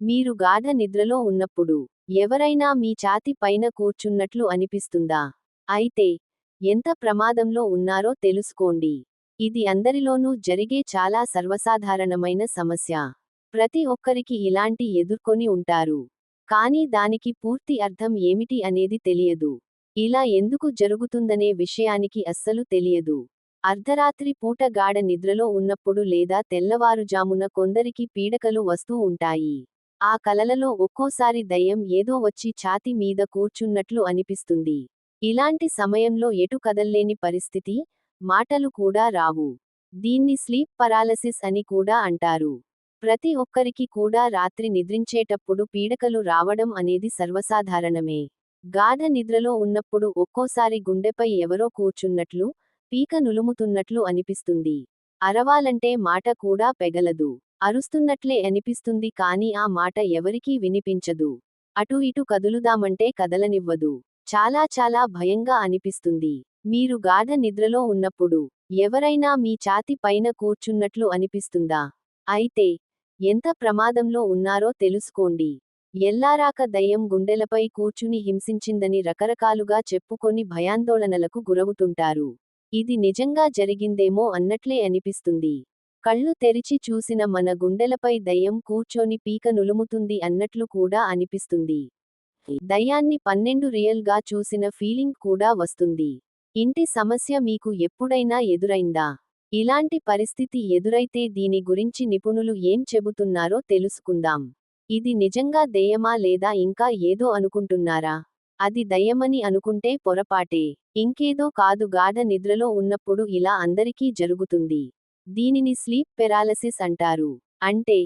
మీరు గాఢ నిద్రలో ఉన్నప్పుడు ఎవరైనా మీ ఛాతీ పైన కూర్చున్నట్లు అనిపిస్తుందా? అయితే ఎంత ప్రమాదంలో ఉన్నారో తెలుసుకోండి. ఇది అందరిలోనూ జరిగే చాలా సర్వసాధారణమైన సమస్య. ప్రతి ఒక్కరికి ఇలాంటి ఎదుర్కొని ఉంటారు. కానీ దానికి పూర్తి అర్థం ఏమిటి అనేది తెలియదు. ఇలా ఎందుకు జరుగుతుందనే విషయానికి అస్సలు తెలియదు. అర్ధరాత్రి పూట గాఢ నిద్రలో ఉన్నప్పుడు లేదా తెల్లవారుజామున కొందరికి పీడకలు వస్తూ ఉంటాయి. ఆ కలలలో ఒక్కోసారి దయ్యం ఏదో వచ్చి ఛాతీ మీద కూర్చున్నట్లు అనిపిస్తుంది. ఇలాంటి సమయంలో ఎటు కదల్లేని పరిస్థితి, మాటలు కూడా రావు. దీన్ని స్లీప్ పరాలసిస్ అని కూడా అంటారు. ప్రతి ఒక్కరికి కూడా రాత్రి నిద్రించేటప్పుడు పీడకలు రావడం అనేది సర్వసాధారణమే. గాఢ నిద్రలో ఉన్నప్పుడు ఒక్కోసారి గుండెపై ఎవరో కూర్చున్నట్లు, పీక నులుముతున్నట్లు అనిపిస్తుంది. అరవాలంటే మాట కూడా పెగలదు. అరుస్తున్నట్లే అనిపిస్తుంది కానీ ఆ మాట ఎవరికీ వినిపించదు. అటు ఇటు కదులుదామంటే కదలనివ్వదు. చాలా చాలా భయంగా అనిపిస్తుంది. మీరు గాఢ నిద్రలో ఉన్నప్పుడు ఎవరైనా మీ ఛాతీ పైన కూర్చున్నట్లు అనిపిస్తుందా? అయితే ఎంత ప్రమాదంలో ఉన్నారో తెలుసుకోండి. ఎల్లారాక దయ్యం గుండెలపై కూర్చుని హింసించిందని రకరకాలుగా చెప్పుకొని భయాందోళనలకు గురవుతుంటారు. ఇది నిజంగా జరిగిందేమో అన్నట్లే అనిపిస్తుంది. కళ్ళు తెరిచి చూసిన మన గుండెలపై దయ్యం కూర్చొని పీక నులుముతుంది అన్నట్లు కూడా అనిపిస్తుంది. దయ్యాన్ని 12 రియల్ గా చూసిన ఫీలింగ్ కూడా వస్తుంది. ఇంటి సమస్య మీకు ఎప్పుడైనా ఎదురైందా? ఇలాంటి పరిస్థితి ఎదురైతే దీని గురించి నిపుణులు ఏం చెబుతున్నారో తెలుసుకుందాం. ఇది నిజంగా దెయ్యమా లేదా ఇంకా ఏదో అనుకుంటున్నారా? అది దయ్యమని అనుకుంటే పొరపాటే. ఇంకేదో కాదు. గాఢ నిద్రలో ఉన్నప్పుడు ఇలా అందరికీ జరుగుతుంది. దీనిని స్లీప్ పెరాలసిస్ అంటారు. అంటే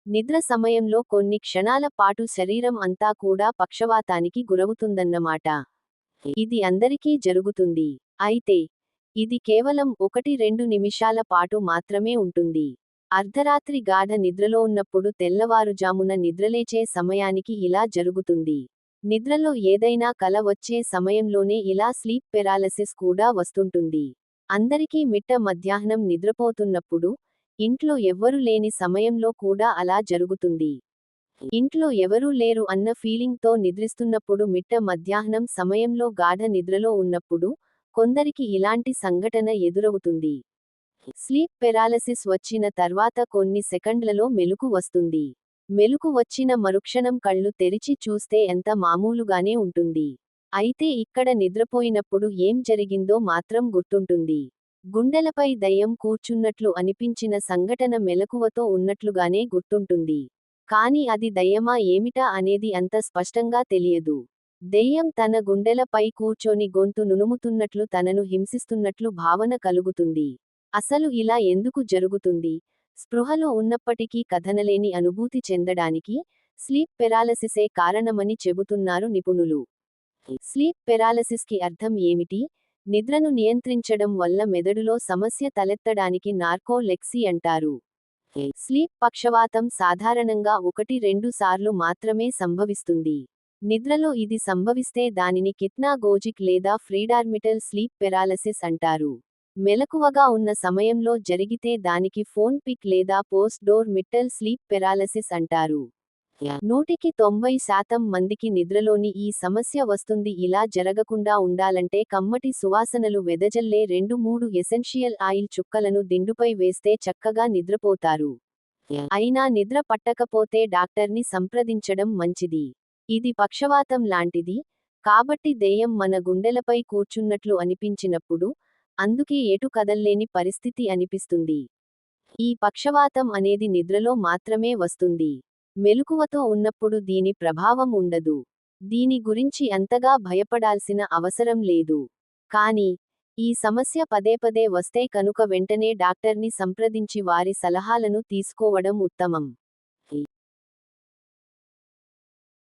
నిద్ర సమయంలో కొన్ని క్షణాల పాటు శరీరం అంతా కూడా పక్షవాతానికి గురవుతుందన్నమాట. ఇది అందరికీ జరుగుతుంది. అయితే ఇది కేవలం 1-2 నిమిషాల పాటు మాత్రమే ఉంటుంది. అర్ధరాత్రి గాఢ నిద్రలో ఉన్నప్పుడు తెల్లవారుజామున నిద్రలేచే సమయానికి ఇలా జరుగుతుంది. నిద్రలో ఏదైనా కల వచ్చే సమయంలోనే ఇలా స్లీప్ పెరాలసిస్ కూడా వస్తుంటుంది. అందరికీ మిట్ట మధ్యాహ్నం నిద్రపోతున్నప్పుడు, ఇంట్లో ఎవ్వరూ లేని సమయంలో కూడా అలా జరుగుతుంది. ఇంట్లో ఎవరూ లేరు అన్న ఫీలింగ్తో నిద్రిస్తున్నప్పుడు మిట్ట మధ్యాహ్నం సమయంలో గాఢ నిద్రలో ఉన్నప్పుడు, కొందరికి ఇలాంటి సంఘటన ఎదురవుతుంది. స్లీప్ పెరాలసిస్ వచ్చిన తర్వాత కొన్ని సెకండ్లలో మెలుకు వస్తుంది. మెలుకు వచ్చిన మరుక్షణం కళ్ళు తెరిచి చూస్తే ఎంత మామూలుగానే ఉంటుంది. అయితే ఇక్కడ నిద్రపోయినప్పుడు ఏం జరిగిందో మాత్రం గుర్తుంటుంది. గుండెలపై దయ్యం కూర్చున్నట్లు అనిపించిన సంఘటన మెలకువతో ఉన్నట్లుగానే గుర్తుంటుంది. కానీ అది దయ్యమా ఏమిటా అనేది అంత స్పష్టంగా తెలియదు. దెయ్యం తన గుండెలపై కూర్చొని గొంతు నునుముతున్నట్లు తనను హింసిస్తున్నట్లు భావన కలుగుతుంది. అసలు ఇలా ఎందుకు జరుగుతుంది? స్పృహలో ఉన్నప్పటికీ కదనలేని అనుభూతి చెందడానికి స్లీప్ పెరాలసిసే కారణమని చెబుతున్నారు నిపుణులు. స్లీప్ పెరాలసిస్కి అర్థం ఏమిటి? నిద్రను నియంత్రించడం వల్ల మెదడులో సమస్య తలెత్తడానికి నార్కోలెక్సీ అంటారు. స్లీప్ పక్షవాతం సాధారణంగా 1-2 సార్లు మాత్రమే సంభవిస్తుంది. నిద్రలో ఇది సంభవిస్తే దానిని కిప్నాగోజిక్ లేదా ఫ్రీడార్మిటల్ స్లీప్ పెరాలసిస్ అంటారు. మెలకువగా ఉన్న సమయంలో జరిగితే దానికి ఫోన్ పిక్ లేదా post door Mittal sleep paralysis అంటారు. 100% మందికి నిద్రలోని ఈ సమస్య వస్తుంది. ఇలా జరగకుండా ఉండాలంటే కమ్మటి సువాసనలు వెదజల్లే 2-3 ఎసెన్షియల్ ఆయిల్ చుక్కలను దిండుపై వేస్తే చక్కగా నిద్రపోతారు. అయినా నిద్ర పట్టకపోతే డాక్టర్ని సంప్రదించడం మంచిది. ఇది పక్షవాతం లాంటిది కాబట్టి దెయ్యం మన గుండెలపై కూర్చున్నట్లు అనిపించినప్పుడు, అందుకే ఎటు కదల్లేని పరిస్థితి అనిపిస్తుంది. ఈ పక్షవాతం అనేది నిద్రలో మాత్రమే వస్తుంది. మెలకువతో ఉన్నప్పుడు దీని ప్రభావం ఉండదు. దీని గురించి అంతగా భయపడాల్సిన అవసరం లేదు. కానీ ఈ సమస్య పదే వస్తే కనుక వెంటనే డాక్టర్ని సంప్రదించి వారి సలహాలను తీసుకోవడం ఉత్తమం.